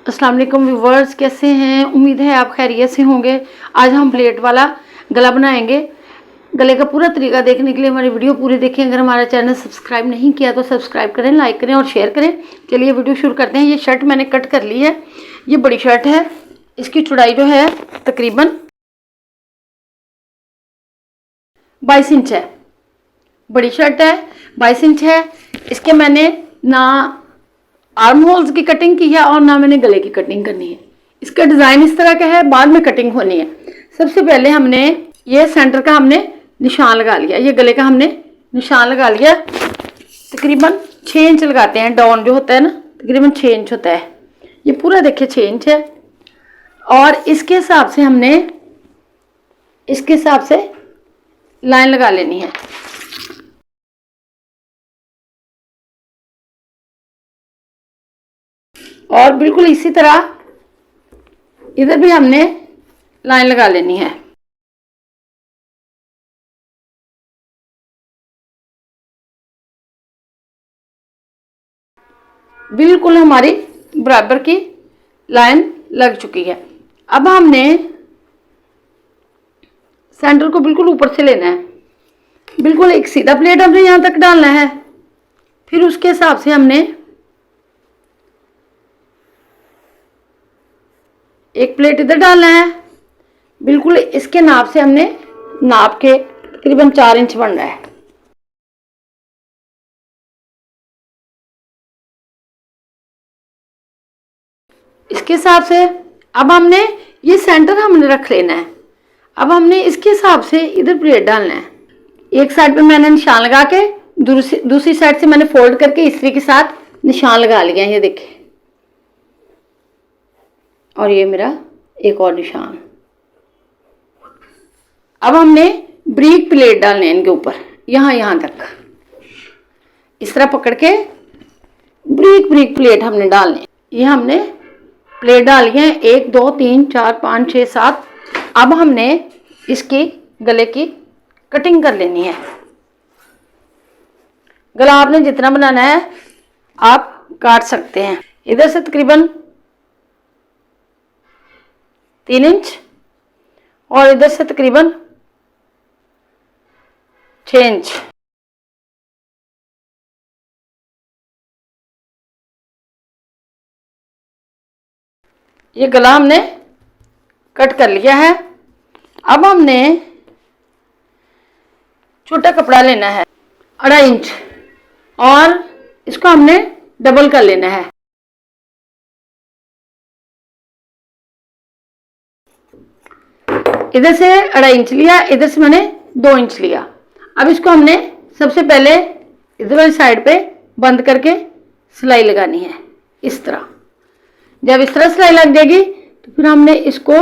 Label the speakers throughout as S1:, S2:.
S1: अस्सलाम वालेकुम व्यूवर्स, कैसे हैं? उम्मीद है आप खैरियत से होंगे। आज हम प्लेट वाला गला बनाएंगे। गले का पूरा तरीका देखने के लिए हमारी वीडियो पूरी देखें। अगर हमारा चैनल सब्सक्राइब नहीं किया तो सब्सक्राइब करें, लाइक करें और शेयर करें। चलिए वीडियो शुरू करते हैं। ये शर्ट मैंने कट कर ली है। ये बड़ी शर्ट है। इसकी चौड़ाई जो है तकरीबन 22 इंच है। बड़ी शर्ट है, 22 इंच है। इसके मैंने ना आर्म होल्स की कटिंग की है और ना मैंने गले की कटिंग करनी है। इसका डिज़ाइन इस तरह का है, बाद में कटिंग होनी है। सबसे पहले हमने ये सेंटर का हमने निशान लगा लिया, ये गले का हमने निशान लगा लिया। तकरीबन 6 इंच लगाते हैं। डाउन जो होता है ना, तकरीबन 6 इंच होता है। ये पूरा देखिए 6 इंच है। और इसके हिसाब से हमने लाइन लगा लेनी है। और बिल्कुल इसी तरह इधर भी हमने लाइन लगा लेनी है। बिल्कुल हमारी बराबर की लाइन लग चुकी है। अब हमने सेंटर को बिल्कुल ऊपर से लेना है। बिल्कुल एक सीधा प्लेट हमने यहाँ तक डालना है। फिर उसके हिसाब से हमने एक प्लेट इधर डालना है। बिल्कुल इसके नाप से हमने नाप के तकरीबन 4 इंच बन रहा है। इसके हिसाब से अब हमने ये सेंटर हमने रख लेना है। अब हमने इसके हिसाब से इधर प्लेट डालना है। एक साइड पे मैंने निशान लगा के दूसरी साइड से मैंने फोल्ड करके इस्त्री के साथ निशान लगा लिया है, ये देखिए। और ये मेरा एक और निशान। अब हमने ब्रीक प्लेट डालने हैं इनके ऊपर, यहाँ तक इस तरह पकड़ के ब्रीक प्लेट हमने डालने। ये हमने प्लेट डाली है 1 2 3 4 5 6 7। अब हमने इसकी गले की कटिंग कर लेनी है। गला आपने जितना बनाना है आप काट सकते हैं। इधर से तकरीबन 3 इंच और इधर से तकरीबन 6 इंच। ये गला हमने कट कर लिया है। अब हमने छोटा कपड़ा लेना है 2.5 इंच और इसको हमने डबल कर लेना है। इधर से 2.5 इंच लिया, इधर से मैंने 2 इंच लिया। अब इसको हमने सबसे पहले इधर वाली साइड पे बंद करके सिलाई लगानी है इस तरह। जब इस तरह सिलाई लग जाएगी तो फिर हमने इसको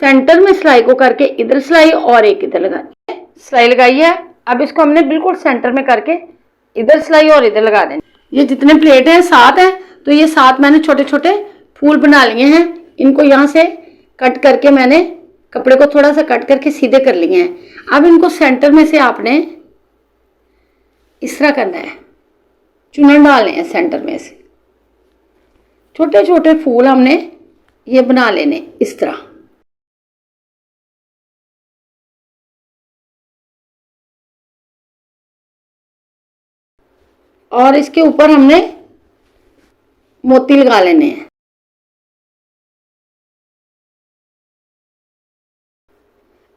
S1: सेंटर में सिलाई को करके इधर सिलाई और एक इधर लगानी है। सिलाई लगाई है। अब इसको हमने बिल्कुल सेंटर में करके इधर सिलाई और इधर लगा देनी। ये जितने प्लेट हैं 7 हैं, तो ये 7 मैंने छोटे छोटे फूल बना लिए हैं। इनको यहाँ से कट करके मैंने कपड़े को थोड़ा सा कट करके सीधे कर लिए हैं। अब इनको सेंटर में से आपने इस तरह करना है, चुनर डालने हैं सेंटर में से। छोटे छोटे फूल हमने ये बना लेने इस तरह। और इसके ऊपर हमने मोती लगा लेने हैं।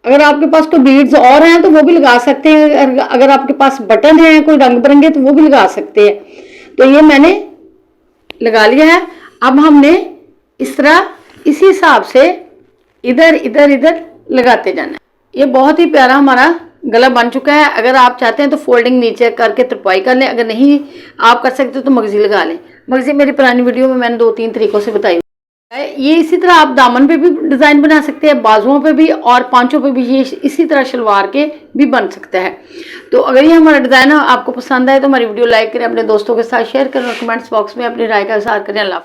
S1: अगर आपके पास कोई बीड्स और हैं तो वो भी लगा सकते हैं। अगर आपके पास बटन है कोई रंग बिरंगे तो वो भी लगा सकते हैं। तो ये मैंने लगा लिया है। अब हमने इस तरह इसी हिसाब से इधर इधर इधर लगाते जाना है। ये बहुत ही प्यारा हमारा गला बन चुका है। अगर आप चाहते हैं तो फोल्डिंग नीचे करके तुरपाई कर लें। अगर नहीं आप कर सकते तो मगजी लगा लें। मगजी मेरी पुरानी वीडियो में मैंने 2-3 तरीकों से बताई है। ये इसी तरह आप दामन पे भी डिज़ाइन बना सकते हैं, बाजुओं पे भी और पांचों पे भी। ये इसी तरह शलवार के भी बन सकता है। तो अगर ये हमारा डिज़ाइन आपको पसंद आए तो हमारी वीडियो लाइक करें, अपने दोस्तों के साथ शेयर करें और कमेंट्स बॉक्स में अपनी राय का इज़हार करें। अल्लाह।